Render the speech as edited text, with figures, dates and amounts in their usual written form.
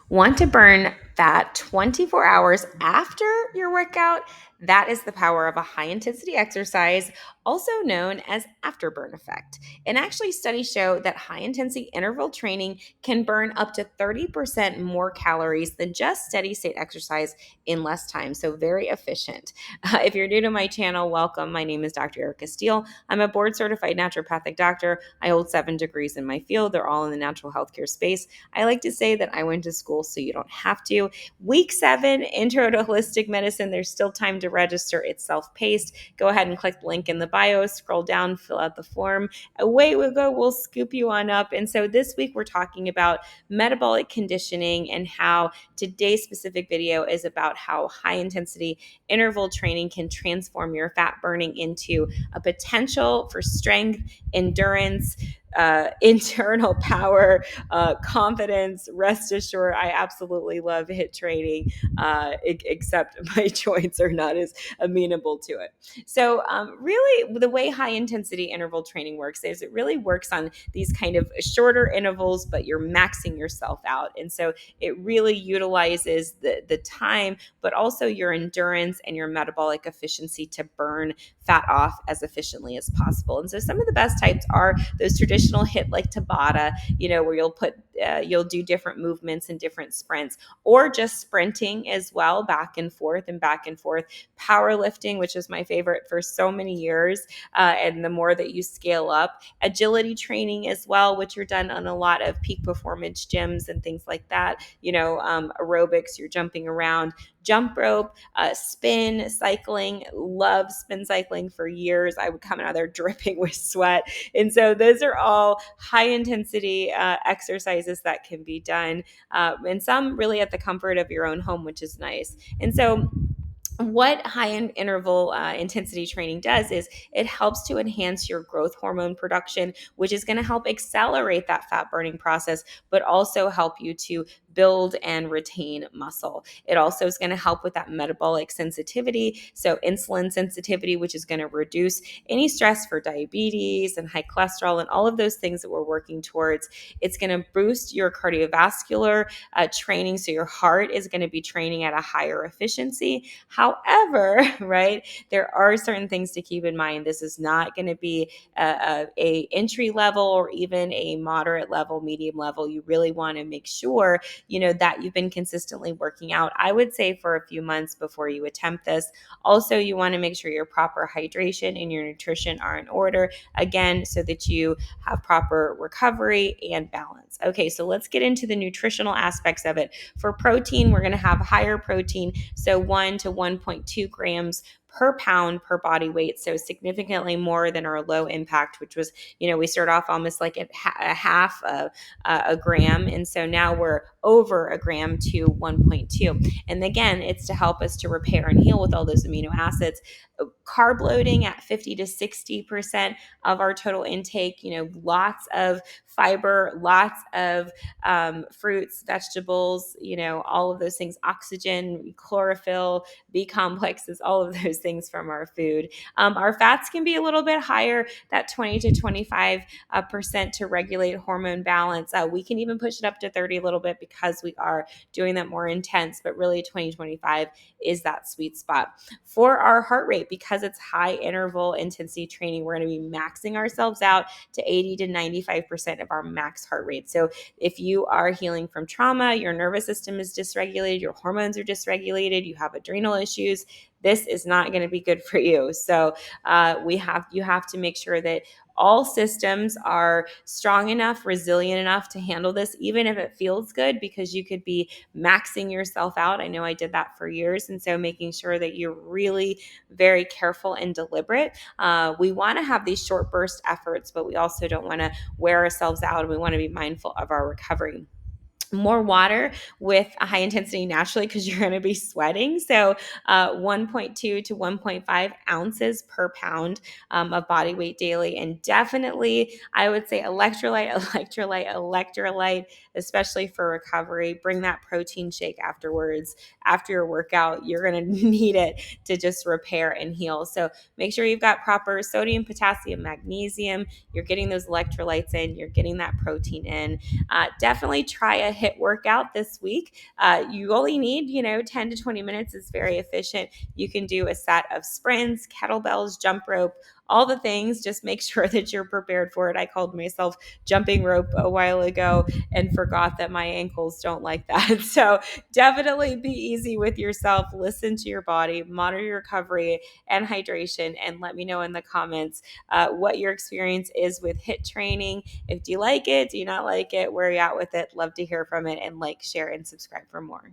Want to burn fat 24 hours after your workout? That is the power of a high intensity exercise, also known as afterburn effect. And actually, studies show that high intensity interval training can burn up to 30% more calories than just steady state exercise in less time. So, very efficient. If you're new to my channel, welcome. My name is Dr. Erica Steele. I'm a board certified naturopathic doctor. I hold 7 degrees in my field, they're all in the natural healthcare space. I like to say that I went to school so you don't have to. Week 7, Intro to Holistic Medicine. There's still time to register. It's self-paced. Go ahead and click the link in the bio, scroll down, fill out the form. Away we go. We'll scoop you on up. And so this week we're talking about metabolic conditioning and how today's specific video is about how high intensity interval training can transform your fat burning into a potential for strength, endurance, internal power, confidence. Rest assured, I absolutely love HIIT training, except my joints are not as amenable to it. So, really, the way high intensity interval training works is it really works on these kind of shorter intervals, but you're maxing yourself out. And so, it really utilizes the time, but also your endurance and your metabolic efficiency to burn fat off as efficiently as possible. And so, some of the best types are those traditional HIIT like Tabata, where you'll do different movements and different sprints, or just sprinting as well, back and forth and back and forth. Powerlifting, which is my favorite for so many years, and the more that you scale up. Agility training as well, which are done on a lot of peak performance gyms and things like that. Aerobics, you're jumping around. Jump rope, spin cycling, love spin cycling for years. I would come out of there dripping with sweat. And so those are all high intensity exercises that can be done, and some really at the comfort of your own home, which is nice. And so what high interval intensity training does is it helps to enhance your growth hormone production, which is going to help accelerate that fat burning process, but also help you to build and retain muscle. It also is going to help with that metabolic sensitivity. So, insulin sensitivity, which is going to reduce any stress for diabetes and high cholesterol and all of those things that we're working towards. It's going to boost your cardiovascular training. So, your heart is going to be training at a higher efficiency. However, right, there are certain things to keep in mind. This is not going to be a entry level or even a moderate level, medium level. You really want to make sure that you've been consistently working out, I would say, for a few months before you attempt this. Also, you want to make sure your proper hydration and your nutrition are in order, again, so that you have proper recovery and balance. Okay, so let's get into the nutritional aspects of it. For protein, we're going to have higher protein, so 1 to 1.2 grams per pound per body weight, so significantly more than our low impact, which was, we start off almost like a half of a gram, and so now we're over a gram to 1.2. And again, it's to help us to repair and heal with all those amino acids. Carb loading at 50 to 60% of our total intake, lots of fiber, lots of fruits, vegetables, all of those things, oxygen, chlorophyll, B complexes, all of those things from our food. Our fats can be a little bit higher, that 20 to 25% to regulate hormone balance. We can even push it up to 30 a little bit because we are doing that more intense, but really 20-25 is that sweet spot. For our heart rate, because it's high interval intensity training, we're going to be maxing ourselves out to 80 to 95% of our max heart rate. So if you are healing from trauma, your nervous system is dysregulated, your hormones are dysregulated, you have adrenal issues, this is not going to be good for you. So you have to make sure that all systems are strong enough, resilient enough to handle this, even if it feels good, because you could be maxing yourself out. I know I did that for years. And so making sure that you're really very careful and deliberate. We want to have these short burst efforts, but we also don't want to wear ourselves out, and we want to be mindful of our recovery. More water with a high intensity naturally, because you're going to be sweating. So 1.2 to 1.5 ounces per pound of body weight daily. And definitely, I would say electrolyte, especially for recovery. Bring that protein shake afterwards. After your workout, you're going to need it to just repair and heal. So make sure you've got proper sodium, potassium, magnesium. You're getting those electrolytes in. You're getting that protein in. Definitely try a HIIT workout this week. You only need, 10 to 20 minutes. Is very efficient. You can do a set of sprints, kettlebells, jump rope, all the things. Just make sure that you're prepared for it. I called myself jumping rope a while ago and forgot that my ankles don't like that. So definitely be easy with yourself. Listen to your body, monitor your recovery and hydration, and let me know in the comments what your experience is with HIIT training. If do you like it, do you not like it, where are you at with it? Love to hear from it, and like, share, and subscribe for more.